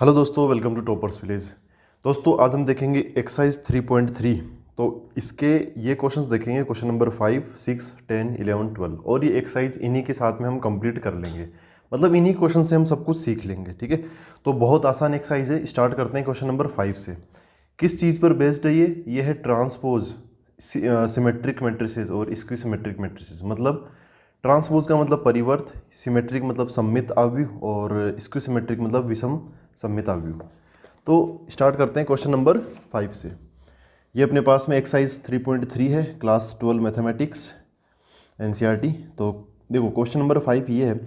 Hello दोस्तों, welcome to toppers village. दोस्तों आज हम देखेंगे एक्सरसाइज 3.3। तो इसके ये क्वेश्चंस देखेंगे, क्वेश्चन नंबर 5, 6, 10, 11, 12, और ये एक्सरसाइज इन्हीं के साथ में हम कंप्लीट कर लेंगे। मतलब इन्हीं क्वेश्चन से हम सब कुछ सीख लेंगे, ठीक है। तो बहुत आसान एक्सरसाइज है। स्टार्ट करते हैं क्वेश्चन नंबर 5 से। किस चीज़ पर बेस्ड है ये है ट्रांसपोज सिमेट्रिक मैट्रिसेस और स्क्यू सिमेट्रिक मैट्रिसेस। मतलब ट्रांसपोज का मतलब परिवर्त, सिमेट्रिक मतलब सममित अवयव, और स्क्यू सिमेट्रिक मतलब विषम सममित अवयव। तो स्टार्ट करते हैं क्वेश्चन नंबर 5 से। ये अपने पास में एक्सरसाइज 3.3 है, क्लास 12 मैथमेटिक्स एनसीईआरटी। तो देखो क्वेश्चन नंबर 5 ये है।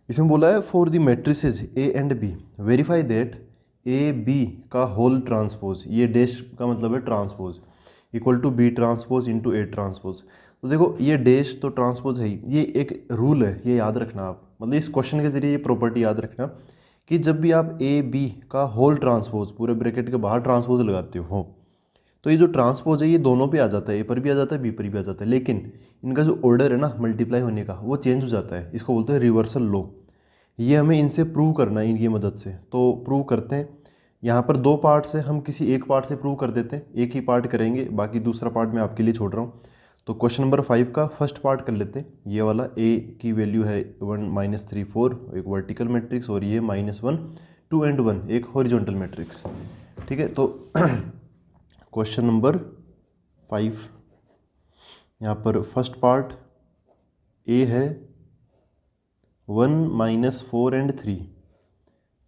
इसमें बोला है for the matrices A and B verify that A B का होल ट्रांसपोज, ये डैश का मतलब है transpose, equal to B transpose into A transpose. तो देखो ये डैश तो ट्रांसपोज है ही, ये एक रूल है, ये याद रखना आप। मतलब इस क्वेश्चन के जरिए ये प्रॉपर्टी याद रखना कि जब भी आप ए बी का होल ट्रांसपोज पूरे ब्रैकेट के बाहर ट्रांसपोज लगाते हो तो ये जो ट्रांसपोज है ये दोनों पे आ जाता है, ए पर भी आ जाता है, बी पर भी आ जाता है। लेकिन इनका जो ऑर्डर है ना मल्टीप्लाई होने का, वो चेंज हो जाता है। इसको बोलते हैं रिवर्सल लॉ। ये हमें इनसे प्रूव करना है, इनकी मदद से। तो प्रूव करते हैं। यहाँ पर दो पार्ट्स है, हम किसी एक पार्ट से प्रूव कर देते हैं। एक ही पार्ट करेंगे, बाकी दूसरा पार्ट मैं आपके लिए छोड़ रहा हूँ। तो क्वेश्चन नंबर 5 का फर्स्ट पार्ट कर लेते हैं। ये वाला ए की वैल्यू है 1 -3 4, एक वर्टिकल मैट्रिक्स, और ये -1 2 एंड 1 एक हॉरिजॉन्टल मैट्रिक्स, ठीक है। तो क्वेश्चन नंबर 5, यहाँ पर फर्स्ट पार्ट ए है 1 -4 एंड 3।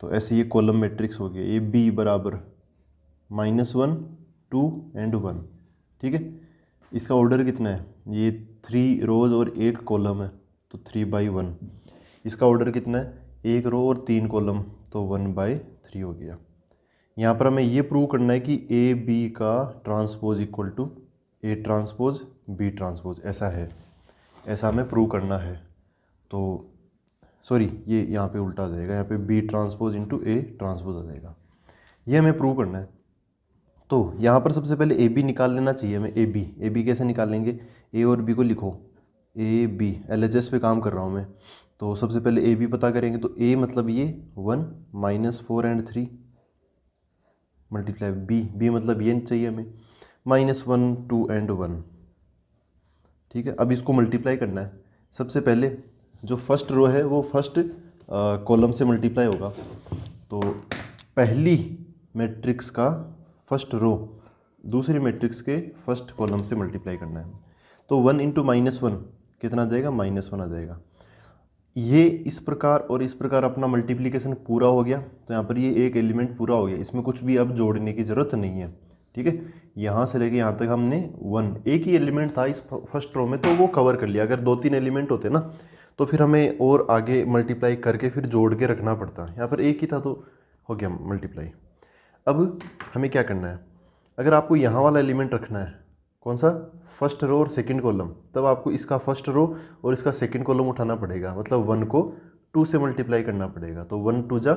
तो ऐसे ये कॉलम मैट्रिक्स हो गया। ये बी बराबर -1 2 एंड 1, ठीक है। इसका ऑर्डर कितना है? ये 3 रोज और एक कॉलम है, तो 3/1। इसका ऑर्डर कितना है? एक रो और 3 कॉलम, तो 1/3 हो गया। यहाँ पर हमें ये प्रूव करना है कि ए बी का transpose equal to A transpose B transpose, ऐसा है। ऐसा हमें प्रूव करना है। तो सॉरी, ये यहाँ पे उल्टा आ जाएगा, यहाँ पे B transpose into A transpose आ जाएगा। ये हमें प्रूव करना है। तो यहाँ पर सबसे पहले ए बी निकाल लेना चाहिए हमें। ए बी कैसे निकालेंगे? ए और बी को लिखो, ए बी LHS पे काम कर रहा हूँ मैं। तो सबसे पहले ए बी पता करेंगे। तो ए मतलब ये 1 -4 एंड 3 मल्टीप्लाई बी मतलब ये चाहिए हमें -1 2 एंड 1, ठीक है। अब इसको मल्टीप्लाई करना है। सबसे पहले जो फर्स्ट रो है वो फर्स्ट कॉलम से मल्टीप्लाई होगा। तो पहली मैट्रिक्स का फर्स्ट रो दूसरी मैट्रिक्स के फर्स्ट कॉलम से मल्टीप्लाई करना है। तो 1 इंटू -1 कितना आ जाएगा? -1 आ जाएगा। ये इस प्रकार और इस प्रकार अपना मल्टीप्लिकेशन पूरा हो गया। तो यहाँ पर ये एक एलिमेंट पूरा हो गया, इसमें कुछ भी अब जोड़ने की ज़रूरत नहीं है, ठीक है। यहाँ से लेके यहाँ तक हमने एक ही एलिमेंट था इस फर्स्ट रो में, तो वो कवर कर लिया। अगर 2-3 एलिमेंट होते ना तो फिर हमें और आगे मल्टीप्लाई करके फिर जोड़ के रखना पड़ता। यहाँ पर एक ही था तो हो गया मल्टीप्लाई। अब हमें क्या करना है? अगर आपको यहाँ वाला एलिमेंट रखना है, कौन सा? फर्स्ट रो और सेकंड कॉलम, तब आपको इसका फर्स्ट रो और इसका सेकंड कॉलम उठाना पड़ेगा। मतलब 1 को 2 से मल्टीप्लाई करना पड़ेगा। तो 1 2 जा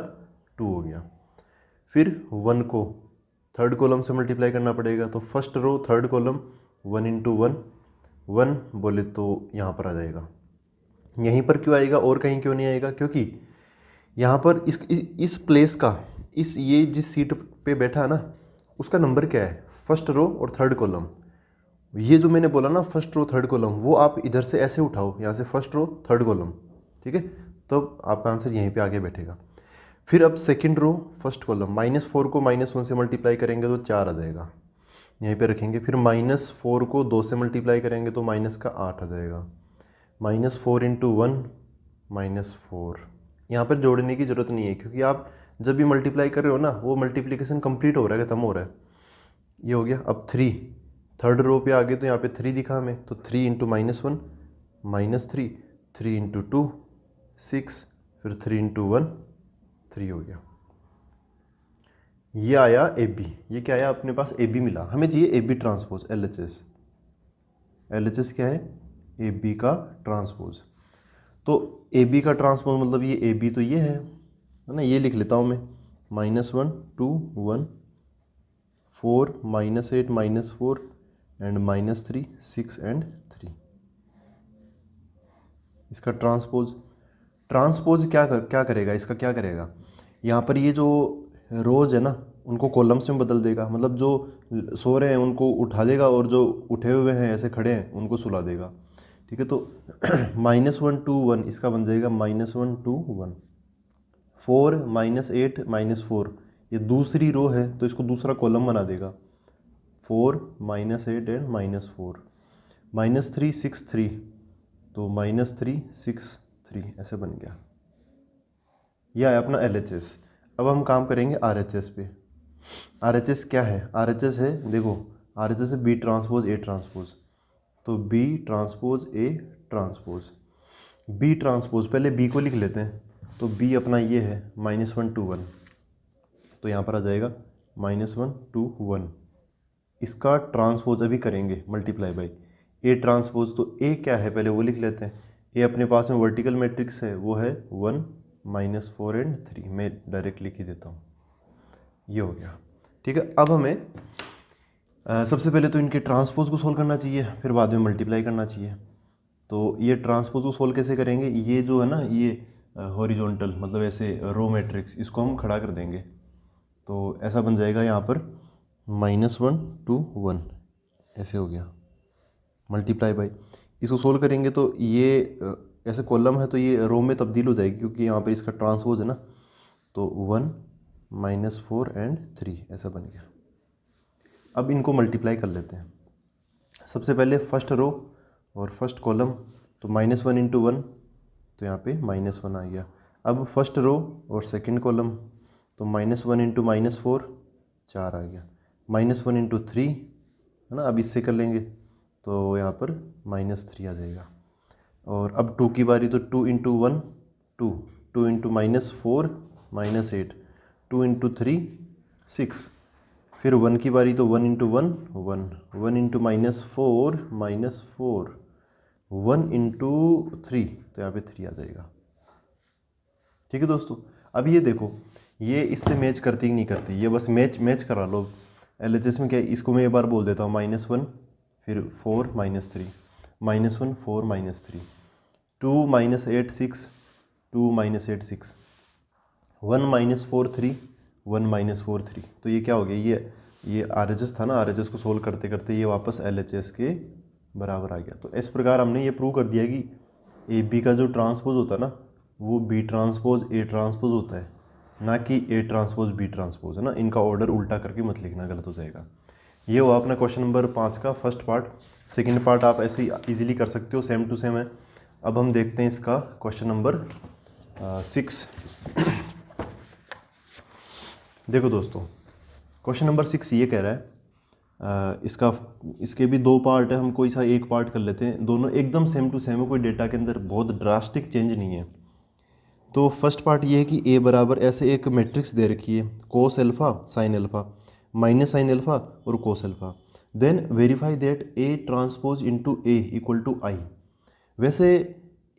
2 हो गया। फिर 1 को थर्ड कॉलम से मल्टीप्लाई करना पड़ेगा। तो first row third column 1 into 1 1 बोले तो यहाँ पर आ जाएगा। यहीं पर क्यों आएगा और कहीं क्यों नहीं आएगा? क्योंकि यहाँ पर इस प्लेस का, ये जिस सीट पे बैठा है ना, उसका नंबर क्या है? फर्स्ट रो और थर्ड कॉलम। ये जो मैंने बोला ना फर्स्ट रो थर्ड कॉलम, वो आप इधर से ऐसे उठाओ, यहाँ से फर्स्ट रो थर्ड कॉलम, ठीक है। तो आपका आंसर यहीं पे आगे बैठेगा। फिर अब सेकंड रो फर्स्ट कॉलम, -4 को -1 से मल्टीप्लाई करेंगे तो 4 आ जाएगा, यहीं पे रखेंगे। फिर -4 को 2 से मल्टीप्लाई करेंगे तो माइनस का 8 आ जाएगा। -4 इंटू 1 -4। यहाँ पर जोड़ने की ज़रूरत नहीं है, क्योंकि आप जब भी मल्टीप्लाई कर रहे हो ना, वो मल्टीप्लिकेशन कंप्लीट हो रहा है, खत्म हो रहा है। ये हो गया। अब 3 थर्ड रो पे आ गए, तो यहाँ पे 3 दिखा हमें, तो 3 इंटू -1 -3, 3 इंटू 2 6, फिर 3 इंटू 1 3 हो गया। ये आया ए बी। ये क्या आया अपने पास? ए बी मिला। हमें चाहिए A B transpose LHS। LHS क्या है? ए बी का ट्रांसपोज। तो ए बी का ट्रांसपोज मतलब ये ए बी तो ये है ना। ये लिख लेता हूँ मैं, -1 2 1 4 -8 -4 एंड -3 6 एंड 3। इसका ट्रांसपोज क्या करेगा? इसका क्या करेगा? यहाँ पर ये जो रोज है ना उनको कॉलम्स में बदल देगा, मतलब जो सो रहे हैं उनको उठा देगा और जो उठे हुए हैं ऐसे खड़े हैं उनको सुला देगा। ठीक है, तो -1 2 1 इसका बन जाएगा -1 2 1। 4 -8 -4 ये दूसरी रो है तो इसको दूसरा कॉलम बना देगा। 4 -8 एंड -4। -3 6 3 तो -3 6 3 ऐसे बन गया। यह है अपना LHS। अब हम काम करेंगे RHS पे। RHS क्या है? RHS है, देखो RHS है B ट्रांसपोज A ट्रांसपोज, तो B transpose A transpose. B transpose पहले B को लिख लेते हैं, तो B अपना ये है -1 2 1, तो यहाँ पर आ जाएगा -1 2 1। इसका ट्रांसपोज अभी करेंगे मल्टीप्लाई बाई A ट्रांसपोज, तो A क्या है पहले वो लिख लेते हैं। A अपने पास में वर्टिकल मैट्रिक्स है, वो है 1 -4 एंड 3। मैं डायरेक्ट लिख ही देता हूँ, ये हो गया। ठीक है, अब हमें सबसे पहले तो इनके ट्रांसपोज को सोल्व करना चाहिए, फिर बाद में मल्टीप्लाई करना चाहिए। तो ये ट्रांसपोज को सोल्व कैसे करेंगे? ये जो है ना ये हॉरिजॉन्टल मतलब ऐसे रो मैट्रिक्स, इसको हम खड़ा कर देंगे, तो ऐसा बन जाएगा यहाँ पर -1 2 1 ऐसे हो गया। मल्टीप्लाई बाई इसको सोल्व करेंगे तो ये ऐसे कॉलम है तो ये रो में तब्दील हो जाएगी, क्योंकि यहाँ पर इसका ट्रांसपोज है ना, तो 1 -4 एंड 3 ऐसा बन गया। अब इनको मल्टीप्लाई कर लेते हैं। सबसे पहले फर्स्ट रो और फर्स्ट कॉलम, तो -1 इंटू 1, तो यहाँ पे -1 आ गया। अब फर्स्ट रो और सेकंड कॉलम, तो -1 इंटू -4 4 आ गया। -1 इंटू 3 है ना, अब इससे कर लेंगे तो यहाँ पर -3 आ जाएगा। और अब 2 की बारी, तो 2 इंटू 1 2, 2 इंटू -4 -8, 2 इंटू 3 6, फिर 1 की बारी, तो 1 इंटू 1 1, 1 इंटू -4 -4, 1 इंटू 3, तो यहाँ पे 3 आ जाएगा। ठीक है दोस्तों, अब ये देखो ये इससे मैच करती कि नहीं करती, ये बस मैच करा लो। LHS में क्या है, इसको मैं एक बार बोल देता हूँ -1 फिर 4 -3, -1 4 -3, 2 -8 6, 2 -8 6, 1 -4 3, 1 -4 3, तो ये क्या हो गया, ये RHS था ना, RHS को सोल्व करते करते ये वापस LHS के बराबर आ गया। तो इस प्रकार हमने ये प्रूव कर दिया कि AB का जो ट्रांसपोज होता है ना, वो B ट्रांसपोज A ट्रांसपोज होता है, ना कि A ट्रांसपोज B ट्रांसपोज, है ना। इनका ऑर्डर उल्टा करके मत लिखना, गलत हो जाएगा। ये हुआ अपना क्वेश्चन नंबर 5 का फर्स्ट पार्ट। सेकेंड पार्ट आप ऐसे ही ईजिली कर सकते हो, सेम टू सेम है। अब हम देखते हैं इसका क्वेश्चन नंबर 6। देखो दोस्तों, क्वेश्चन नंबर 6 ये कह रहा है, इसके भी 2 पार्ट है, हम कोई सा एक पार्ट कर लेते हैं। दोनों एकदम सेम टू सेम है, कोई डेटा के अंदर बहुत ड्रास्टिक चेंज नहीं है। तो फर्स्ट पार्ट ये है कि A बराबर ऐसे एक मैट्रिक्स दे रखी है, cos alpha sine alpha minus sine alpha और cos alpha. Then verify that A transpose into A equal to I। वैसे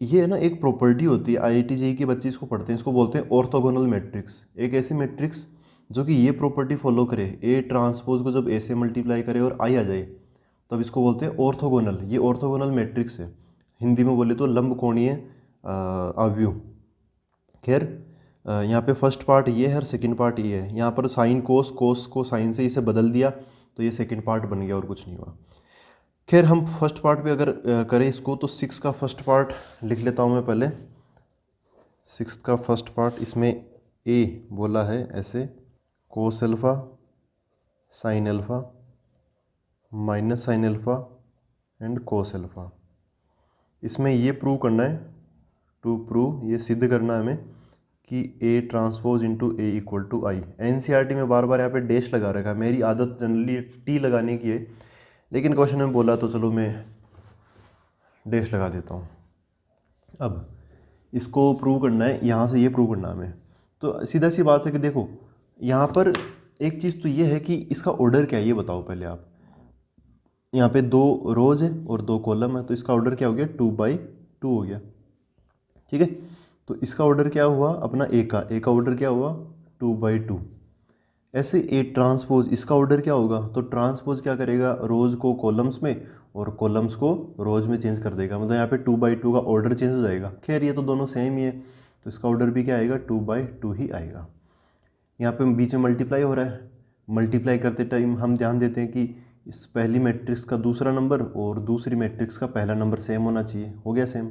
ये है ना एक प्रॉपर्टी होती है, IIT JEE के बच्चे इसको पढ़ते हैं, इसको बोलते हैं ऑर्थोगोनल मैट्रिक्स। एक ऐसी मैट्रिक्स जो कि ये प्रॉपर्टी फॉलो करे, A ट्रांसपोज को जब A से मल्टीप्लाई करे और I आ जाए, तब इसको बोलते हैं ऑर्थोगोनल। ये ऑर्थोगोनल मैट्रिक्स है, हिंदी में बोले तो लंबकोणीय अवयव। खैर यहाँ पे फर्स्ट पार्ट ये है और सेकंड पार्ट ये है। यहाँ पर साइन कोस, कोस को साइन से इसे बदल दिया तो ये सेकंड पार्ट बन गया और कुछ नहीं हुआ। खैर हम फर्स्ट पार्ट पे अगर करें इसको, तो 6 का फर्स्ट पार्ट लिख लेता हूँ मैं पहले। 6 का फर्स्ट पार्ट, इसमें A बोला है ऐसे, कोस alpha sine alpha minus sine alpha and cos alpha. इसमें ये प्रूव करना है, टू प्रूव, ये सिद्ध करना है हमें कि A transpose into A equal to I। NCERT में बार बार यहाँ पे डैश लगा रखा है, मेरी आदत जनरली T लगाने की है, लेकिन क्वेश्चन में बोला तो चलो मैं डैश लगा देता हूँ। अब इसको प्रूव करना है, यहाँ से ये प्रूव करना है हमें। तो सीधा सी बात है कि देखो यहाँ पर एक चीज़ तो ये है कि इसका ऑर्डर क्या है, ये बताओ पहले आप। यहाँ पे 2 रोज है और 2 कॉलम है, तो इसका ऑर्डर क्या हो गया, 2/2 हो गया। ठीक है, तो इसका ऑर्डर क्या हुआ अपना A का ऑर्डर क्या हुआ 2/2। ऐसे A ट्रांसपोज, इसका ऑर्डर क्या होगा, तो ट्रांसपोज क्या करेगा, रोज को कॉलम्स में और कॉलम्स को रोज में चेंज कर देगा, मतलब यहाँ पे 2/2 का ऑर्डर चेंज हो जाएगा। खैर ये तो दोनों सेम ही है, तो इसका ऑर्डर भी क्या आएगा 2/2 ही आएगा। यहाँ पे बीच में मल्टीप्लाई हो रहा है, मल्टीप्लाई करते टाइम हम ध्यान देते हैं कि इस पहली मैट्रिक्स का दूसरा नंबर और दूसरी मैट्रिक्स का पहला नंबर सेम होना चाहिए। हो गया सेम।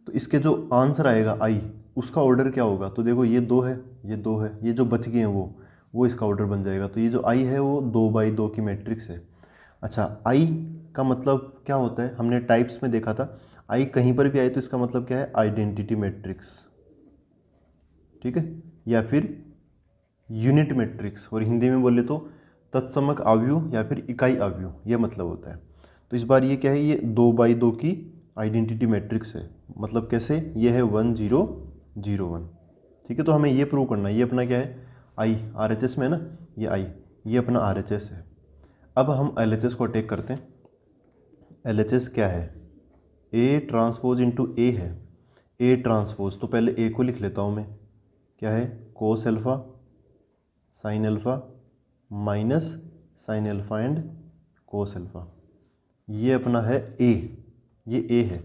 तो इसके जो आंसर आएगा आई, उसका ऑर्डर क्या होगा? तो देखो ये 2 है, ये 2 है, ये जो बच गए हैं वो इसका ऑर्डर बन जाएगा। तो ये जो आई है वो 2/2 की मैट्रिक्स है। अच्छा, आई का मतलब क्या होता है? हमने टाइप्स में देखा था, आई कहीं पर भी आए तो इसका मतलब क्या है? आइडेंटिटी मैट्रिक्स, ठीक है, या फिर यूनिट मैट्रिक्स, और हिंदी में बोले तो तत्समक आव्यूह या फिर इकाई आव्यूह, ये मतलब होता है। तो इस बार ये क्या है? ये 2/2 की आइडेंटिटी मैट्रिक्स है। मतलब कैसे? ये है 1 0 0 1, ठीक है। तो हमें ये प्रूव करना है, ये अपना क्या है? आई, RHS में है ना, ये आई, ये अपना RHS है। अब हम LHS को अटैक करते हैं। LHS क्या है? A ट्रांसपोज इंटू A है। A ट्रांसपोज, तो पहले A को लिख लेता हूँ मैं, क्या है? कोस alpha sine alpha minus sine alpha and cos alpha. ये अपना है A, ये A है।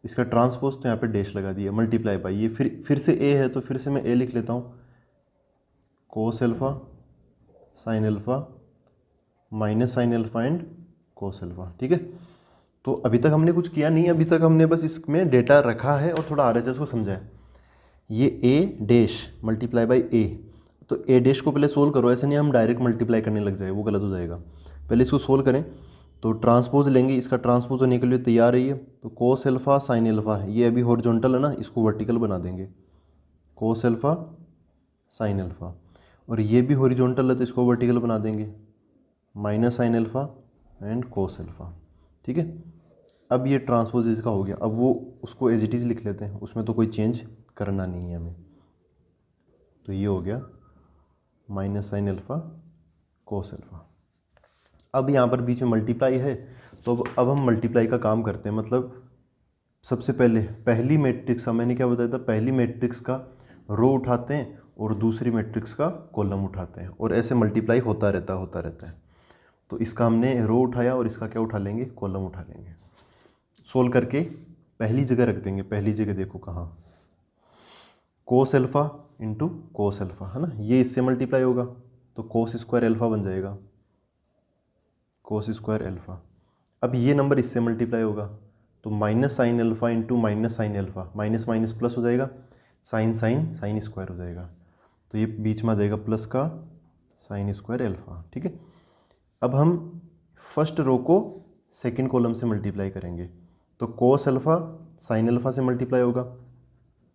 इसका ट्रांसपोज तो यहाँ पे डैश लगा दिया, मल्टीप्लाई बाई, ये फिर से A है तो फिर से मैं A लिख लेता हूँ, कोस alpha sine alpha minus sine alpha and cos alpha, ठीक है। तो अभी तक हमने कुछ किया नहीं, अभी तक हमने बस इसमें डेटा रखा है और थोड़ा RHS को समझा है। ये A dash multiply by A, तो A डैश को पहले सोल्व करो, ऐसे नहीं हम डायरेक्ट मल्टीप्लाई करने लग जाए, वो गलत हो जाएगा। पहले इसको सोल्व करें, तो ट्रांसपोज लेंगे, इसका ट्रांसपोज होने के लिए तैयार है ये, तो कोस एल्फा साइन एल्फा है, ये अभी हॉरिजॉन्टल है ना, इसको वर्टिकल बना देंगे, कोस एल्फा साइन एल्फा, और ये भी हॉरिजॉन्टल है तो इसको वर्टिकल बना देंगे, minus sine alpha and cos alpha, ठीक है। अब ये ट्रांसपोज इसका हो गया, अब वो उसको एज इट इज़ लिख लेते हैं, उसमें तो कोई चेंज करना नहीं है हमें। तो ये हो गया minus sine alpha cos alpha. अब यहाँ पर बीच में मल्टीप्लाई है, तो अब हम मल्टीप्लाई का काम करते हैं। मतलब सबसे पहले पहली मैट्रिक्स का, मैंने क्या बताया था, पहली मैट्रिक्स का रो उठाते हैं और दूसरी मैट्रिक्स का कॉलम उठाते हैं, और ऐसे मल्टीप्लाई होता रहता है। तो इसका हमने रो उठाया और इसका क्या उठा लेंगे? कॉलम उठा लेंगे। सोल्व करके पहली जगह रख देंगे, पहली जगह देखो कहाँ, कोस एल्फा इंटू कोस एल्फा, है ना, ये इससे मल्टीप्लाई होगा तो कोस स्क्वायर एल्फा बन जाएगा, कोस स्क्वायर एल्फा। अब ये नंबर इससे मल्टीप्लाई होगा तो minus sine alpha into minus sine alpha, minus minus plus हो जाएगा, साइन साइन साइन स्क्वायर हो जाएगा, तो ये बीच में आ जाएगा प्लस का साइन स्क्वायर एल्फा, ठीक है। अब हम फर्स्ट रो को सेकंड कॉलम से मल्टीप्लाई करेंगे, तो कोस एल्फा साइन एल्फा से मल्टीप्लाई होगा,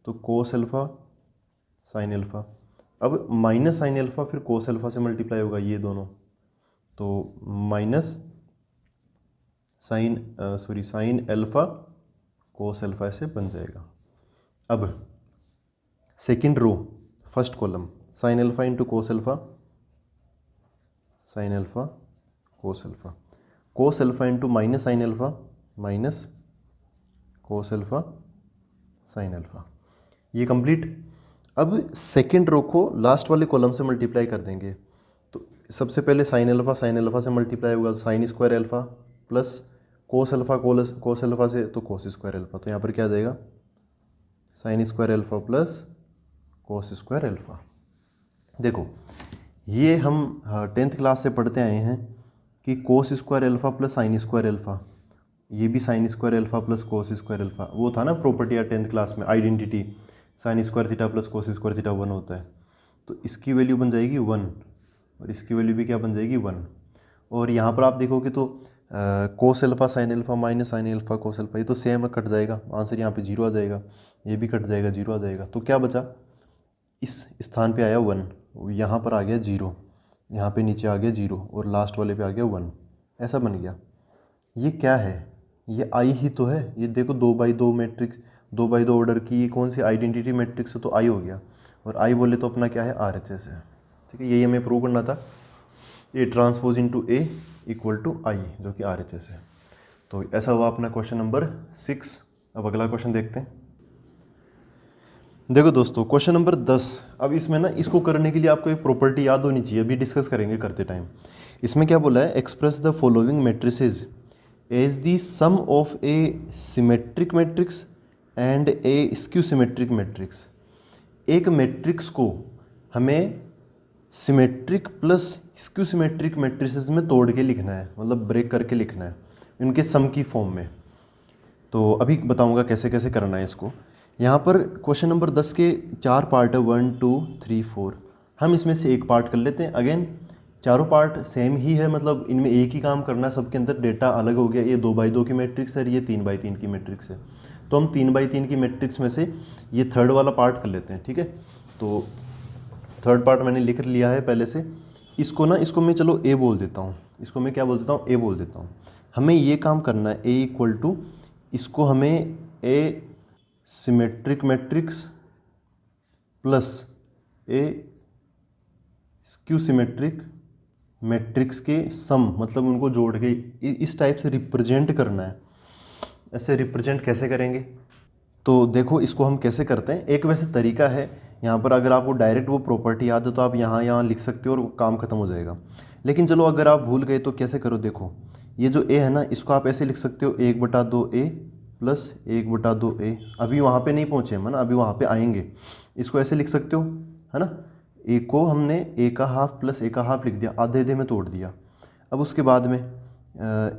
तो कोस एल्फा साइन एल्फा। अब माइनस साइन एल्फा फिर कोस एल्फा से मल्टीप्लाई होगा, ये दोनों, तो minus sine alpha cos alpha ऐसे बन जाएगा। अब second row first column, sine alpha into cos alpha, sine alpha cos alpha, cos alpha into minus sine alpha, minus cos alpha sine alpha, ये कंप्लीट। अब सेकंड रो को last वाले column से multiply कर देंगे, तो सबसे पहले साइन एल्फा से मल्टीप्लाई होगा, तो sine square alpha plus cos alpha cos alpha से तो कोस स्क्वायर एल्फा, तो यहाँ पर क्या आ जाएगा? Sine square alpha plus cos square alpha. देखो ये हम 10th क्लास से पढ़ते आए हैं कि cos square alpha plus sine square alpha, ये भी sine square alpha plus cos square alpha, वो था ना प्रॉपर्टी या 10th क्लास में, identity, sine square theta plus cos square theta 1 होता है, तो इसकी वैल्यू बन जाएगी 1 और इसकी वैल्यू भी क्या बन जाएगी 1। और यहाँ पर आप देखोगे तो cos alpha sine alpha minus sine alpha cos alpha, ये तो सेम कट जाएगा, आंसर यहाँ पे 0 आ जाएगा, ये भी कट जाएगा 0 आ जाएगा, तो क्या बचा? इस स्थान पे आया 1, यहाँ पर आ गया 0, यहाँ पे नीचे आ गया 0 और लास्ट वाले पे आ गया 1, ऐसा बन गया। ये क्या है? ये आई ही तो है, ये देखो 2/2 मैट्रिक्स, 2/2 ऑर्डर की, ये कौन सी आइडेंटिटी मैट्रिक्स है, तो आई हो गया, और आई बोले तो अपना क्या है? RHS है, ठीक है। यही हमें प्रूव करना था, A transpose into A equal to I, जो कि RHS है। तो ऐसा हुआ अपना क्वेश्चन नंबर 6। अब अगला क्वेश्चन देखते हैं। देखो दोस्तों क्वेश्चन नंबर 10, अब इसमें ना इसको करने के लिए आपको एक प्रॉपर्टी याद होनी चाहिए, अभी डिस्कस करेंगे करते टाइम। इसमें क्या बोला है? Express the following matrices as the sum of a symmetric matrix and a skew symmetric matrix. एक मैट्रिक्स को हमें symmetric plus skew symmetric matrices में तोड़ के लिखना है, मतलब ब्रेक करके लिखना है इनके सम की फॉर्म में। तो अभी बताऊंगा कैसे कैसे करना है इसको। यहाँ पर क्वेश्चन नंबर 10 के 4 पार्ट है, 1 2 3 4। हम इसमें से एक पार्ट कर लेते हैं। अगेन चारों पार्ट सेम ही है, मतलब इनमें एक ही काम करना है, सबके अंदर डेटा अलग हो गया। ये 2x2 की मैट्रिक्स है और ये 3x3 की मैट्रिक्स है। तो हम 3x3 की मैट्रिक्स में से ये थर्ड वाला पार्ट कर लेते हैं, ठीक है। तो थर्ड पार्ट मैंने लिख लिया है पहले से। इसको मैं चलो ए बोल देता हूँ, इसको मैं क्या बोल देता हूँ, ए बोल देता हूँ। हमें ये काम करना है, ए इक्वल टू, इसको हमें ए सिमेट्रिक मैट्रिक्स प्लस ए स्क्यू सिमेट्रिक मैट्रिक्स के सम, मतलब उनको जोड़ के इस टाइप से रिप्रेजेंट करना है। ऐसे रिप्रेजेंट कैसे करेंगे, तो देखो इसको हम कैसे करते हैं। एक वैसे तरीका है यहाँ पर, अगर आपको डायरेक्ट वो प्रॉपर्टी याद है तो आप यहाँ लिख सकते हो और काम खत्म हो जाएगा। लेकिन चलो अगर आप भूल गए तो कैसे करो, देखो ये जो ए है ना, इसको आप ऐसे लिख सकते हो 1/2 ए प्लस 1/2 ए। अभी वहाँ पे नहीं पहुँचे हम, है ना, अभी वहाँ पे आएंगे। इसको ऐसे लिख सकते हो, है ना। ए को हमने ए का हाफ प्लस ए का हाफ लिख दिया, आधे आधे में तोड़ दिया। अब उसके बाद में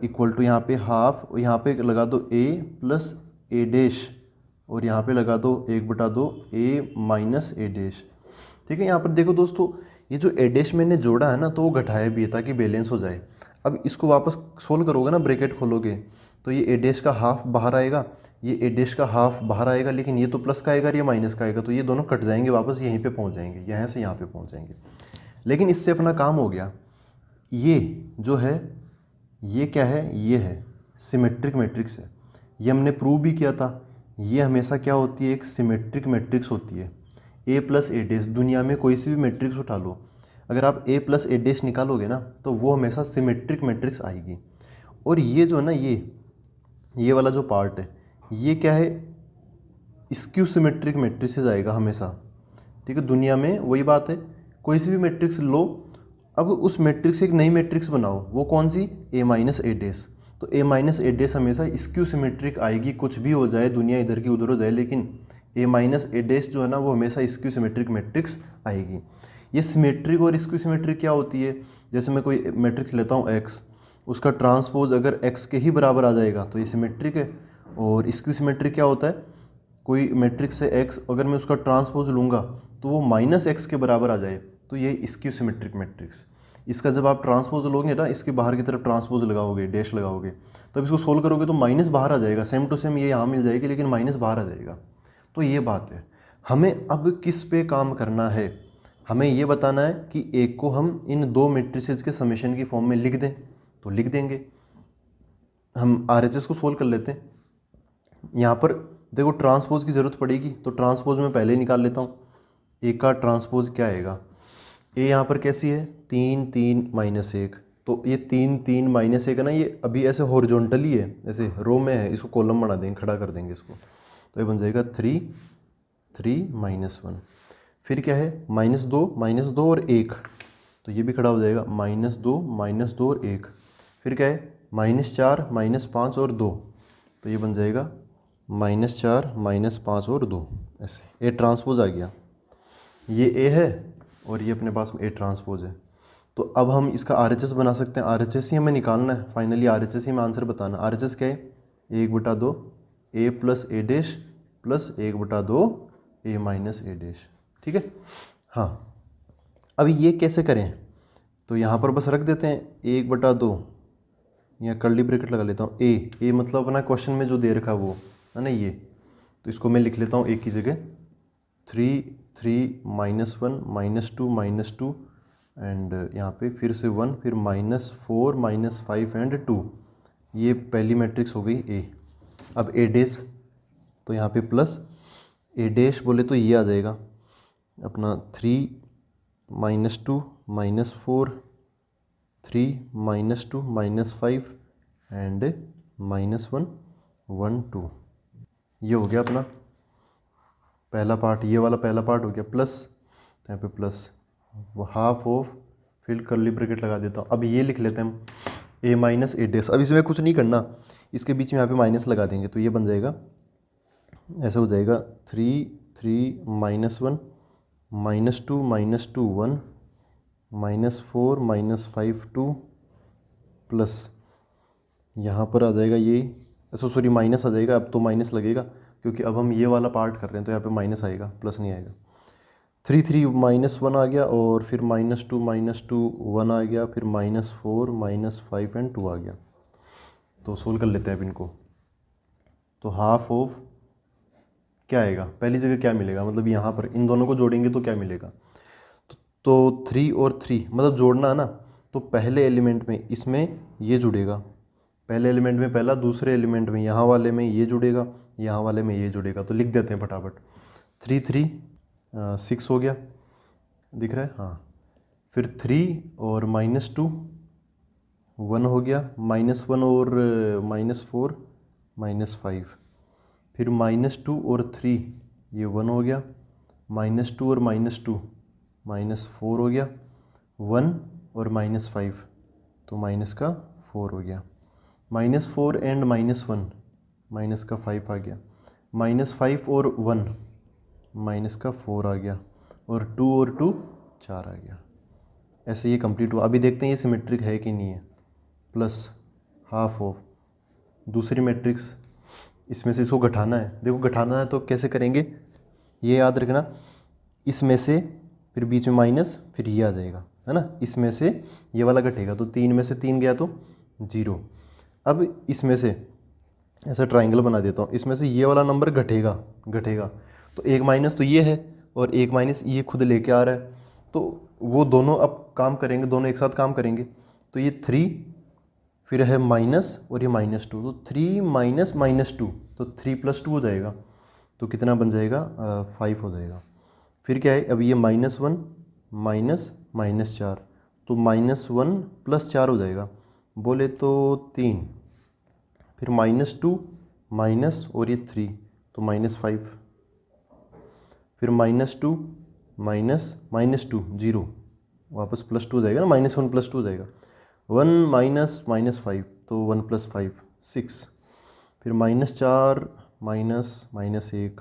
इक्वल टू यहाँ पे हाफ, यहाँ पे लगा दो ए प्लस ए डैश, और यहाँ पे लगा दो 1/2 ए माइनस ए डैश। ठीक है, यहाँ पर देखो दोस्तों, ये जो ए डैश मैंने जोड़ा है ना, तो वो घटाया भी है ताकि बैलेंस हो जाए। अब इसको वापस सोल्व करोगे ना, ब्रैकेट खोलोगे तो ये ए डैश का हाफ बाहर आएगा, ये ए डैश का हाफ बाहर आएगा, लेकिन ये तो प्लस का आएगा और ये माइनस का आएगा, तो ये दोनों कट जाएंगे, वापस यहीं पे पहुंच जाएंगे, यहाँ से यहाँ पे पहुंच जाएंगे। लेकिन इससे अपना काम हो गया। ये जो है, ये क्या है, ये है सिमेट्रिक मैट्रिक्स है। ये हमने प्रूव भी किया था। ये हमेशा क्या होती है, एक सिमेट्रिक मैट्रिक्स होती है। ए प्लस ए डैश, दुनिया में कोई सी भी मैट्रिक्स उठा लो, अगर आप ए प्लस ए डैश निकालोगे ना, तो वो हमेशा सिमेट्रिक मैट्रिक्स आएगी। और ये जो है ना, ये वाला जो पार्ट है, ये क्या है, स्क्यू सिमेट्रिक मैट्रिसेस आएगा हमेशा। ठीक है, दुनिया में वही बात है, कोई सी भी मैट्रिक्स लो, अब उस मैट्रिक्स से एक नई मैट्रिक्स बनाओ, वो कौन सी, ए माइनस ए डैश। तो ए माइनस ए डैश हमेशा स्क्यू सिमेट्रिक आएगी, कुछ भी हो जाए, दुनिया इधर की उधर हो जाए, लेकिन ए माइनस ए डैश जो है ना, वो हमेशा स्क्यू सिमेट्रिक मैट्रिक्स आएगी। ये सिमेट्रिक और स्क्यू सिमेट्रिक क्या होती है, जैसे मैं कोई मैट्रिक्स लेता हूँ एक्स, उसका ट्रांसपोज अगर एक्स के ही बराबर आ जाएगा तो ये सिमेट्रिक है। और स्क्यू सिमेट्रिक क्या होता है, कोई मैट्रिक्स है एक्स, अगर मैं उसका ट्रांसपोज लूँगा तो वो माइनस एक्स के बराबर आ जाए, तो ये स्क्यू सिमेट्रिक मैट्रिक्स। इसका जब आप ट्रांसपोज लोगे ना, इसके बाहर की तरफ ट्रांसपोज लगाओगे, डैश लगाओगे, तब इसको सोल्व करोगे तो माइनस बाहर आ जाएगा, सेम टू सेम ये यहाँ मिल जाएगी, लेकिन माइनस बाहर आ जाएगा। तो ये बात है। हमें अब किस पे काम करना है, हमें ये बताना है कि एक को हम इन दो मैट्रिसेस के समेशन की फॉर्म में लिख दें, तो लिख देंगे। हम आरएचएस को सोल्व कर लेते हैं। यहाँ पर देखो ट्रांसपोज की ज़रूरत पड़ेगी, तो ट्रांसपोज मैं पहले ही निकाल लेता हूँ। ए का ट्रांसपोज क्या आएगा, ए यहाँ पर कैसी है, 3 3 -1, तो ये 3 3 -1 है ना, ये अभी ऐसे हॉरिजॉन्टली है, ऐसे रो में है, इसको कॉलम बना देंगे, खड़ा कर देंगे इसको, तो ये बन जाएगा 3 3 -1। फिर क्या है, -2 और 1, तो ये भी खड़ा हो जाएगा, -2 और 1। फिर क्या है, -4 -5 और 2, तो ये बन जाएगा -4 -5 और 2। ऐसे ए ट्रांसपोज आ गया, ये ए है और ये अपने पास में ए ट्रांसपोज है। तो अब हम इसका आरएचएस बना सकते हैं। आरएचएस ही हमें निकालना है, फाइनली आरएचएस ही हमें आंसर बताना। आरएचएस क्या है, 1/2 ए plus A dash plus 1/2 A minus A dash. ठीक है, हाँ। अब ये कैसे करें, तो यहाँ पर बस रख देते हैं 1/2, यहाँ कर्ली ब्रैकेट लगा लेता हूँ, ए मतलब अपना क्वेश्चन में जो दे रखा है वो है ना, ये, तो इसको मैं लिख लेता हूँ एक की जगह 3 3 -1 -2 एंड यहाँ पे फिर से 1, फिर -4 -5 एंड 2। ये पहली मैट्रिक्स हो गई ए। अब ए डैश, तो यहाँ पे प्लस ए डैश बोले तो ये आ जाएगा अपना 3 -2 -4 3 -2 -5 एंड -1 1 2। ये हो गया अपना पहला पार्ट, ये वाला पहला पार्ट हो गया। प्लस, तो यहाँ पे प्लस वो हाफ ऑफ, फिर कर्ली ब्रैकेट लगा देता हूँ। अब ये लिख लेते हैं हम ए माइनस ए डैश। अब इसमें कुछ नहीं करना, इसके बीच में यहाँ पे माइनस लगा देंगे, तो ये बन जाएगा, ऐसे हो जाएगा 3 3 -1 -2 -2 1 -4 -5 2 प्लस यहाँ पर आ जाएगा ये, ऐसा सॉरी माइनस आ जाएगा, अब तो माइनस लगेगा क्योंकि अब हम ये वाला पार्ट कर रहे हैं, तो यहाँ पे माइनस आएगा, प्लस नहीं आएगा। 3 3 -1 आ गया, और फिर -2 -2 1 आ गया, फिर -4 -5 एंड 2 आ गया। तो सोल्व कर लेते हैं अब इनको। तो हाफ ऑफ क्या आएगा, पहली जगह क्या मिलेगा, मतलब यहाँ पर इन दोनों को जोड़ेंगे तो क्या मिलेगा। तो 3 और 3 मतलब जोड़ना है ना, तो पहले एलिमेंट में इसमें ये जुड़ेगा, पहले एलिमेंट में पहला, दूसरे एलिमेंट में यहाँ वाले में ये जुड़ेगा, यहाँ वाले में ये जुड़ेगा। तो लिख देते हैं फटाफट। 3 3 6 हो गया, दिख रहा है, हाँ। फिर 3 और -2 1 हो गया, -1 और -4 -5। फिर -2 और 3 ये 1 हो गया, -2 और -2 -4 हो गया, 1 और -5 तो माइनस का 4 हो गया, -4 एंड -1 माइनस का 5 आ गया, -5 और 1 माइनस का 4 आ गया, और 2 और 2 4 आ गया। ऐसे ये कंप्लीट हुआ। अभी देखते हैं ये सिमेट्रिक है कि नहीं है। प्लस हाफ ऑफ दूसरी मैट्रिक्स, इसमें से इसको घटाना है। देखो घटाना है तो कैसे करेंगे, ये याद रखना, इसमें से फिर बीच में माइनस, फिर ये आ जाएगा, है ना। इसमें से ये वाला घटेगा, तो 3 में से 3 गया तो 0। अब इसमें से ऐसा ट्राइंगल बना देता हूँ, इसमें से ये वाला नंबर घटेगा, तो एक माइनस तो ये है और एक माइनस ये खुद लेके आ रहा है, तो वो दोनों अब काम करेंगे, दोनों एक साथ काम करेंगे। तो ये 3 फिर है माइनस और ये -2, तो 3 -2 तो 3 + 2 हो जाएगा, तो कितना बन जाएगा 5 हो जाएगा। फिर क्या है, अब ये -1 -4, तो -1 + 4 हो जाएगा, बोले तो 3, फिर -2 माइनस और ये 3 तो -5, फिर -2 -2 0, वापस +2 हो जाएगा ना, -1 + 2 हो जाएगा, 1 -5 तो 1 + 5 6, फिर -4 -1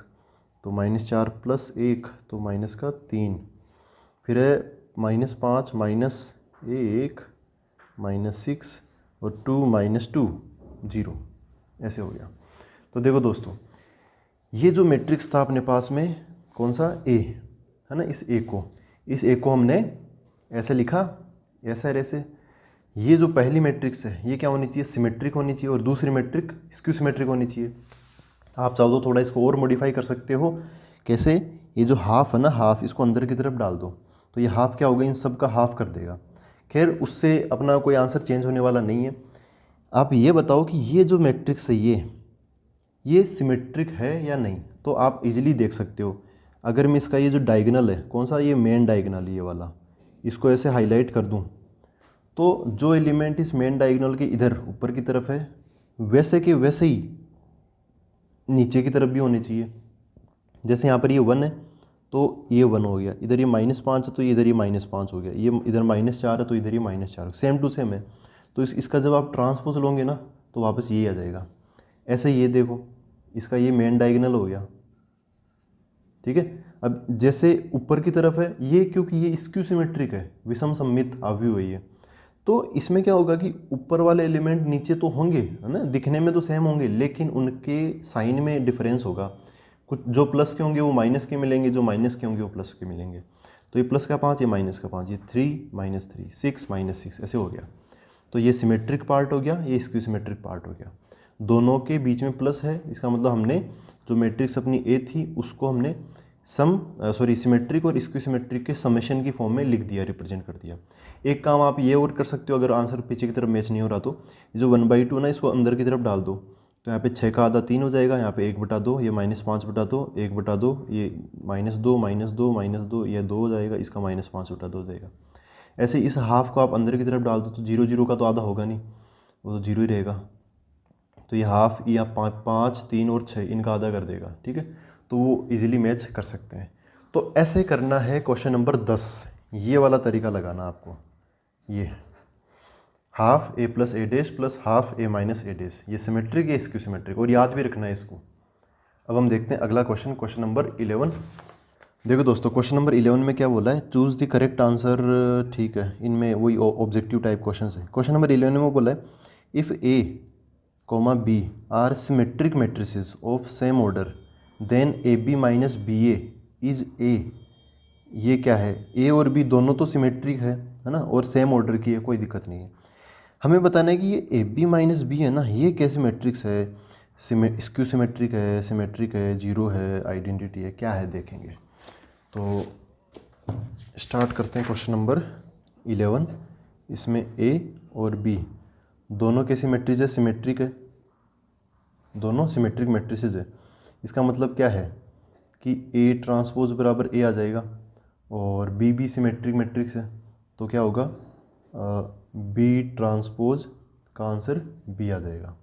तो -4 + 1 तो माइनस का 3, फिर है -5 -1 -6 और 2 -2 0, ऐसे हो गया। तो देखो दोस्तों, ये जो मैट्रिक्स था अपने पास में, कौन सा, ए है ना, इस ए को हमने ऐसे लिखा, ऐसा है ऐसे। ये जो पहली मैट्रिक्स है ये क्या होनी चाहिए, सिमेट्रिक होनी चाहिए, और दूसरी मैट्रिक स्क्यू सिमेट्रिक होनी चाहिए। आप चाहो तो थोड़ा इसको और मॉडिफाई कर सकते हो। कैसे, ये जो हाफ है ना, हाफ इसको अंदर की तरफ डाल दो, तो ये हाफ क्या होगा, इन सब का हाफ कर देगा। खैर उससे अपना कोई आंसर चेंज होने वाला नहीं है। आप ये बताओ कि ये जो मैट्रिक्स है ये सिमेट्रिक है या नहीं। तो आप इजीली देख सकते हो, अगर मैं इसका ये जो डायगोनल है, कौन सा, ये मेन डायगोनल, ये वाला, इसको ऐसे हाईलाइट कर दूं, तो जो एलिमेंट इस मेन डायगोनल के इधर ऊपर की तरफ है, वैसे के वैसे ही नीचे की तरफ भी होने चाहिए। जैसे यहाँ पर ये 1 है तो ये 1 हो गया, इधर ये -5 है तो इधर ये -5 हो गया, ये इधर -4 है तो इधर ये -4, सेम टू सेम है। तो इसका जब आप ट्रांसपोज लोगे ना तो वापस ये आ जाएगा। ऐसे ये देखो, इसका ये मेन डायगोनल हो गया, ठीक है। अब जैसे ऊपर की तरफ है ये, क्योंकि ये स्क्यू सिमेट्रिक है, विषम सममित अवयव है ये, तो इसमें क्या होगा कि ऊपर वाले एलिमेंट नीचे तो होंगे, है ना, दिखने में तो सेम होंगे, लेकिन उनके साइन में डिफरेंस होगा। कुछ जो प्लस के होंगे वो माइनस के मिलेंगे, जो माइनस के होंगे वो प्लस के मिलेंगे। तो ये +5 ये -5, ये 3 -3 6 -6 ऐसे हो गया। तो ये सिमेट्रिक पार्ट हो गया, ये स्क्यू सिमेट्रिक पार्ट हो गया। दोनों के बीच में प्लस है, इसका मतलब हमने जो मैट्रिक्स अपनी ए थी उसको हमने सिमेट्रिक और स्क्यू सिमेट्रिक के समेशन की फॉर्म में लिख दिया, रिप्रेजेंट कर दिया। एक काम आप ये और कर सकते हो, अगर आंसर पीछे की तरफ मैच नहीं हो रहा तो जो 1/2 ना, इसको अंदर की तरफ डाल दो, तो यहाँ पे 6 का आधा 3 हो जाएगा, यहाँ पे 1/2, ये -5/2, 1/2, ये -2 -2 ये 2 हो जाएगा, इसका -5/2 हो जाएगा। ऐसे इस हाफ को आप अंदर की तरफ डाल दो तो 0 0 का तो आधा होगा नहीं, वो तो 0 ही रहेगा। तो ये हाफ या 5 3 और 6 इनका आधा कर देगा, ठीक है। तो वो इजीली मैच कर सकते हैं। तो ऐसे करना है क्वेश्चन नंबर 10, ये वाला तरीका लगाना आपको, ये half a + a' + half a - a', ये सिमेट्रिक है, स्क्यू सिमेट्रिक, और याद भी रखना है इसको। अब हम देखते हैं अगला क्वेश्चन, क्वेश्चन नंबर 11। देखो दोस्तों, क्वेश्चन नंबर 11 में क्या बोला है, चूज़ द करेक्ट आंसर। ठीक है, इनमें वही ऑब्जेक्टिव टाइप क्वेश्चन है। क्वेश्चन नंबर 11 में वो बोला है, if A comma B are symmetric matrices of same order then A B minus B A is a. ये क्या है, ए और बी दोनों तो सिमेट्रिक है ना, और सेम ऑर्डर की है, कोई दिक्कत नहीं है। हमें बताना है कि ये ए बी माइनस बी है ना, ये कैसे मैट्रिक्स है, स्क्यू सिमेट्रिक है, जीरो है, आइडेंटिटी है, क्या है देखेंगे। तो स्टार्ट करते हैं क्वेश्चन नंबर 11। इसमें ए और बी दोनों कैसी मैट्रिक्स है, सिमेट्रिक है, दोनों सिमेट्रिक मैट्रिसेस है। इसका मतलब क्या है कि ए ट्रांसपोज बराबर ए आ जाएगा, और बी भी सिमेट्रिक मैट्रिक्स है, तो क्या होगा, बी ट्रांसपोज का आंसर बी आ जाएगा।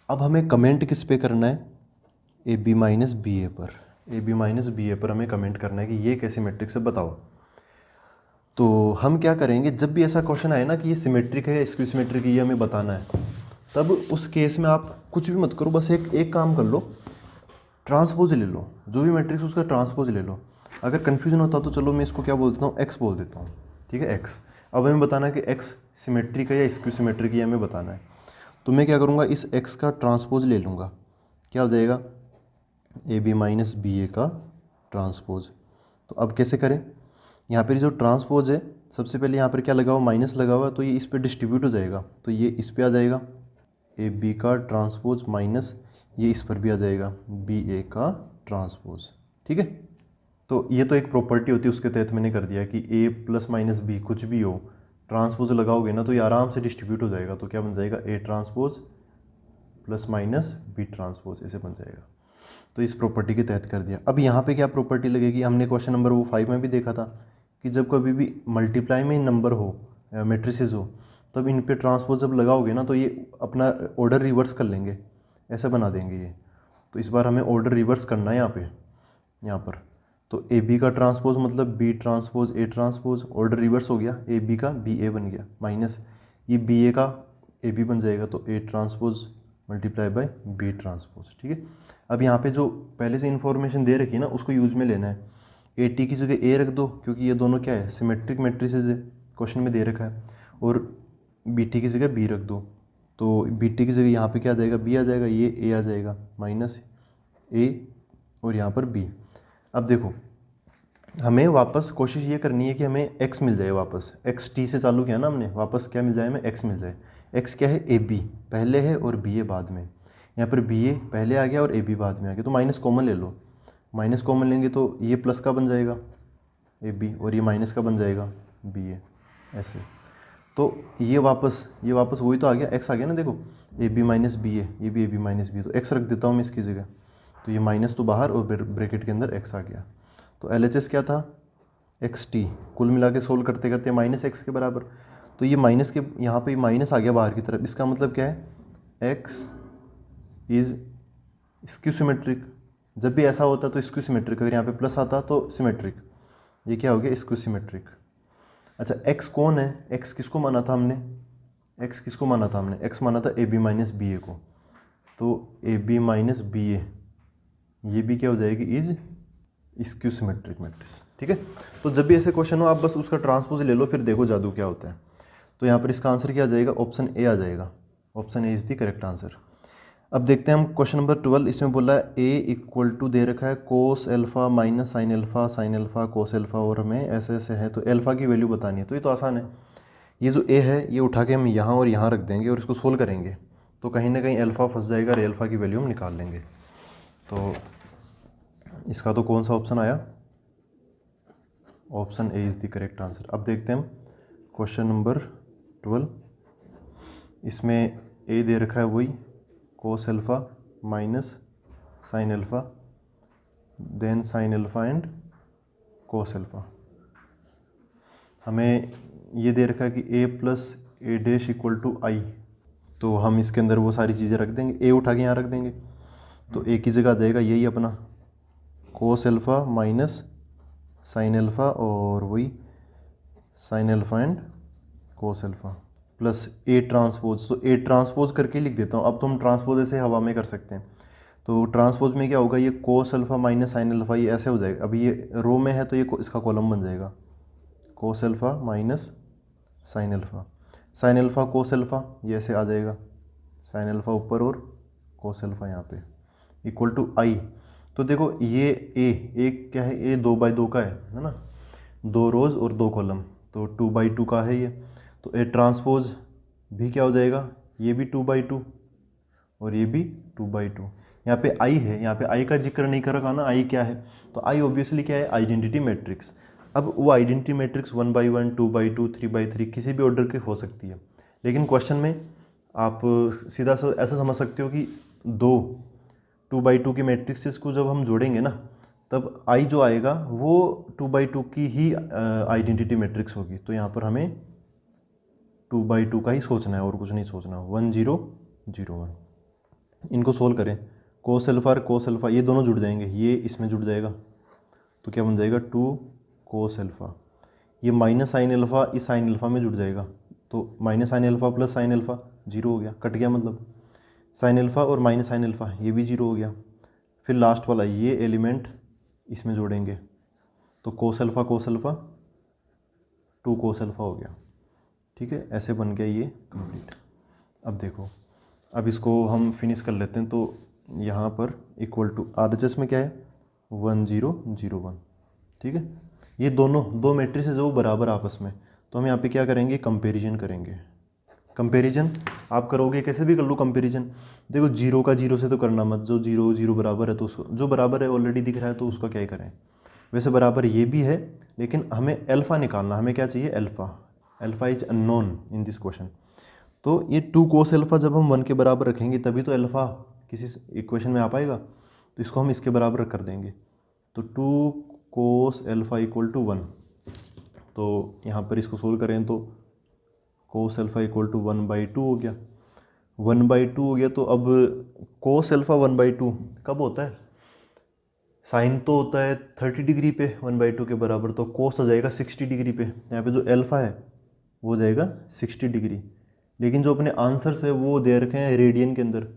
अब हमें कमेंट किस पे करना है, ए बी माइनस बी ए पर। ए बी माइनस बी ए पर हमें कमेंट करना है कि ये कैसी मैट्रिक्स है बताओ। तो हम क्या करेंगे, जब भी ऐसा क्वेश्चन आए ना कि ये सिमेट्रिक है या स्क्यू सिमेट्रिक है, ये हमें बताना है, तब उस केस में आप कुछ भी मत करो, बस एक काम कर लो, ट्रांसपोज ले लो, जो भी मैट्रिक्स उसका ट्रांसपोज ले लो। अगर कन्फ्यूजन होता तो चलो मैं इसको क्या बोल देता हूँ, एक्स बोल देता हूँ, ठीक है, एक्स। अब हमें बताना है कि एक्स सिमेट्रिक है या स्क्यू सिमेट्रिक है, हमें बताना है। तो मैं क्या करूँगा, इस एक्स का ट्रांसपोज ले लूँगा, क्या हो जाएगा, ए बी माइनस बी ए का ट्रांसपोज। तो अब कैसे करें, यहाँ पर जो ट्रांसपोज है, सबसे पहले यहाँ पर क्या लगा हुआ, माइनस लगा हुआ, तो ये इस पर डिस्ट्रीब्यूट हो जाएगा, तो ये इस पर आ जाएगा, ए बी का ट्रांसपोज माइनस ये इस पर भी आ जाएगा, बी ए का ट्रांसपोज, ठीक है। तो ये तो एक प्रॉपर्टी होती है, उसके तहत मैंने कर दिया कि ए प्लस माइनस बी कुछ भी हो, ट्रांसपोज लगाओगे ना तो ये आराम से डिस्ट्रीब्यूट हो जाएगा, तो क्या बन जाएगा, A transpose plus minus B transpose, ऐसे बन जाएगा। तो इस प्रॉपर्टी के तहत कर दिया। अब यहाँ पे क्या प्रॉपर्टी लगेगी, हमने क्वेश्चन नंबर 5 में भी देखा था कि जब कभी भी मल्टीप्लाई में नंबर हो, मैट्रिसेस हो, तब इन पे ट्रांसपोज जब लगाओगे ना तो ये अपना ऑर्डर रिवर्स कर लेंगे, ऐसा बना देंगे ये। तो इस बार हमें ऑर्डर रिवर्स करना है यहाँ पर। तो ए बी का ट्रांसपोज मतलब B transpose A transpose, order reverse हो गया, ए बी का बी ए बन गया, माइनस ये बी ए का ए बी बन जाएगा, तो A transpose multiply by B transpose, ठीक है। अब यहाँ पे जो पहले से इन्फॉर्मेशन दे रखी है ना, उसको यूज़ में लेना है। ए टी की जगह ए रख दो, क्योंकि ये दोनों क्या है, सिमेट्रिक मैट्रिसेस है, क्वेश्चन में दे रखा है, और बी टी की जगह बी रख दो, तो बी टी की जगह यहाँ पे क्या आ जाएगा, बी आ जाएगा, ये ए आ जाएगा, माइनस ए और यहाँ पर बी। अब देखो, हमें वापस कोशिश ये करनी है कि हमें एक्स मिल जाए वापस, एक्स टी से चालू किया ना हमने, वापस क्या मिल जाए, हमें एक्स मिल जाए। एक्स क्या है, ए बी पहले है और बी ए बाद में, यहाँ पर बी ए पहले आ गया और ए बी बाद में आ गया, तो माइनस कॉमन ले लो, माइनस कॉमन लेंगे तो ये प्लस का बन जाएगा ए बी, और ये माइनस का बन जाएगा बी ए, ऐसे। तो ये वापस वही तो आ गया, एक्स आ गया ना, देखो ए बी माइनस बी ए, ये भी ए बी माइनस बी, तो एक्स रख देता हूँ मैं इसकी जगह, तो ये माइनस तो बाहर और ब्रैकेट के अंदर एक्स आ गया। तो एल एच एस क्या था, एक्स टी, कुल मिला के सोल्व करते करते माइनस एक्स के बराबर, तो ये माइनस के यहाँ पे माइनस आ गया बाहर की तरफ, इसका मतलब क्या है, एक्स इज़ स्क्यू सिमेट्रिक। जब भी ऐसा होता तो स्क्यू सिमेट्रिक, अगर यहाँ पे प्लस आता तो सिमेट्रिक, ये क्या हो गया, स्क्यू सिमेट्रिक। अच्छा, एक्स कौन है, एक्स किसको माना था हमने, एक्स माना था ए बी माइनस बी ए को, तो ए बी माइनस बी ए ये भी क्या हो जाएगी, इज स्क्यू सिमेट्रिक मैट्रिक्स, ठीक है। तो जब भी ऐसे क्वेश्चन हो, आप बस उसका ट्रांसपोज ले लो, फिर देखो जादू क्या होता है। तो यहाँ पर इसका आंसर क्या आ जाएगा, ऑप्शन ए आ जाएगा, option A is the correct answer. अब देखते हैं हम क्वेश्चन नंबर 12, इसमें बोला है ए इक्वल टू दे रखा है कोस alpha minus sine alpha cos alpha, और हमें ऐसे ऐसे है, तो एल्फा की वैल्यू बतानी है। तो ये तो आसान है, ये जो ए है ये उठा के हम यहाँ और यहाँ रख देंगे और इसको सोल्व करेंगे, तो कहीं ना कहीं एल्फा फंस जाएगा और एल्फा की वैल्यू हम निकाल लेंगे। तो इसका तो कौन सा ऑप्शन आया, option A is the correct answer. अब देखते हैं हम क्वेश्चन नंबर 12, इसमें ए दे रखा है वही cos alpha minus sine alpha, then sine alpha and cos alpha. हमें ये दे रखा है कि A plus A dash equal to I, तो हम इसके अंदर वो सारी चीज़ें रख देंगे, ए उठा के यहाँ रख देंगे, तो ए की जगह आ जाएगा यही अपना कोस एल्फा माइनस साइन एल्फा, और वही sign alpha and cos alpha plus A transpose. तो ए ट्रांसपोज करके लिख देता हूँ, अब तो हम ट्रांसपोज ऐसे हवा में कर सकते हैं, तो ट्रांसपोज में क्या होगा, ये cos alpha minus sine alpha, ये ऐसे हो जाएगा। अभी ये रो में है तो ये इसका कॉलम बन जाएगा, cos alpha minus sine alpha, sine alpha cos alpha, ये ऐसे आ जाएगा, साइन अल्फ़ा ऊपर और कोस अल्फ़ा यहाँ पे इक्वल टू आई। तो देखो ये ए क्या है, ए 2/2 का है ना, 2 रोज़ और 2 कॉलम, तो 2/2 का है ये। तो ए ट्रांसपोज भी क्या हो जाएगा, ये भी 2/2 और ये भी 2/2। यहाँ पे आई है, यहाँ पे आई का जिक्र नहीं कर रखा ना, आई क्या है, तो आई ऑब्वियसली क्या है, आइडेंटिटी मैट्रिक्स। अब वो आइडेंटिटी मैट्रिक्स 1/1 2/2 3/3 किसी भी ऑर्डर की हो सकती है, लेकिन क्वेश्चन में आप सीधा सा ऐसा समझ सकते हो कि 2/2 के मैट्रिक्सेस को जब हम जोड़ेंगे ना, तब आई जो आएगा वो 2/2 की ही आइडेंटिटी मैट्रिक्स होगी। तो यहाँ पर हमें 2/2 का ही सोचना है और कुछ नहीं सोचना। 1 0 0 1, इनको सोल्व करें, कोस अल्फ़ा और कोस अल्फ़ा ये दोनों जुड़ जाएंगे, ये इसमें जुड़ जाएगा, तो क्या बन जाएगा 2 कोस अल्फ़ा। ये माइनस साइन अल्फ़ा इस साइन अल्फ़ा में जुड़ जाएगा, तो minus sine alpha plus sine alpha 0 हो गया, कट गया मतलब। साइन अल्फ़ा और माइनस साइन अल्फ़ा ये भी 0 हो गया। फिर लास्ट वाला ये एलिमेंट इसमें जोड़ेंगे, तो कोस अल्फ़ा 2 कोस अल्फ़ा हो गया। ठीक है, ऐसे बन गया ये कंप्लीट। अब देखो, अब इसको हम फिनिश कर लेते हैं। तो यहाँ पर इक्वल टू RHS में क्या है 1 0 0 1। ठीक है, ये दोनों 2 मैट्रिसेस वो बराबर आपस में, तो हम यहाँ पे क्या करेंगे, कंपैरिजन करेंगे। कंपैरिजन आप करोगे, कैसे भी कर लो कंपैरिजन। देखो 0 का 0 से तो करना मत, जो 0 0 बराबर है तो उसको, जो बराबर है ऑलरेडी दिख रहा है तो उसका क्या ही करें। वैसे बराबर ये भी है, लेकिन हमें अल्फ़ा निकालना, हमें क्या चाहिए alpha. Alpha is unknown in this question. तो ये 2 कोस अल्फ़ा जब हम 1 के बराबर रखेंगे तभी तो अल्फ़ा किसी इक्वेशन में आ पाएगा, तो इसको हम इसके बराबर कर देंगे। तो 2 कोस अल्फ़ा इक्वल टू 1। तो यहाँ पर इसको सोल्व करें तो कोस अल्फ़ा इक्वल टू 1/2 हो गया, 1/2 हो गया। तो अब कोस अल्फ़ा 1/2 कब होता है, साइन तो होता है 30 डिग्री पे 1/2 के बराबर, तो कोस आ जाएगा 60 डिग्री पे। यहाँ पे जो अल्फ़ा है वो हो जाएगा 60 डिग्री, लेकिन जो अपने आंसर्स है वो दे रखे हैं रेडियन के अंदर।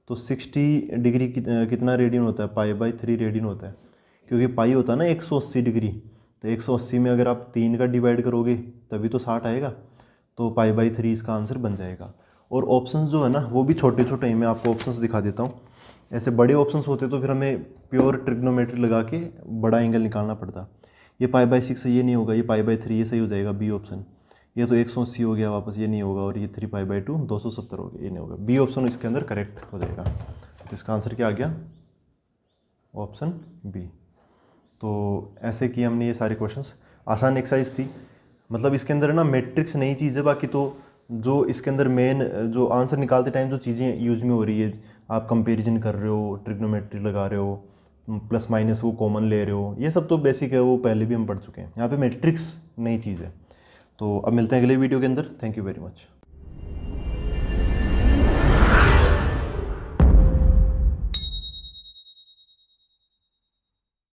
तो 60 डिग्री कितना रेडियन होता है, π/3 रेडियन होता है, क्योंकि पाई होता है ना 180 डिग्री। तो 180 में अगर आप 3 का डिवाइड करोगे तभी तो 60 आएगा, तो π/3 इसका आंसर बन जाएगा। और ऑप्शंस जो है ना वो भी छोटे छोटे हैं, मैं आपको ऑप्शंस दिखा देता हूँ। ऐसे बड़े ऑप्शंस होते तो फिर हमें प्योर ट्रिग्नोमेट्री लगा के बड़ा एंगल निकालना पड़ता। ये π/6 ये नहीं होगा, ये π/3 ये सही हो जाएगा, बी ऑप्शन। ये तो 180 हो गया वापस, ये नहीं होगा, और ये 3π/2 270 हो गया, ये नहीं होगा, बी ऑप्शन इसके अंदर करेक्ट हो जाएगा। तो इसका आंसर क्या आ गया, ऑप्शन बी। तो ऐसे किए हमने ये सारे क्वेश्चंस, आसान एक्सरसाइज थी। मतलब इसके अंदर ना मैट्रिक्स नई चीज़ है, बाकी तो जो इसके अंदर मेन जो आंसर निकालते टाइम जो चीज़ें यूज में हो रही है, आप कंपैरिजन कर रहे हो, ट्रिग्नोमेट्री लगा रहे हो, प्लस माइनस वो कॉमन ले रहे हो, ये सब तो बेसिक है, वो पहले भी हम पढ़ चुके हैं। यहाँ पे मैट्रिक्स नई चीज़ है। तो अब मिलते हैं अगले वीडियो के अंदर। Thank you very much.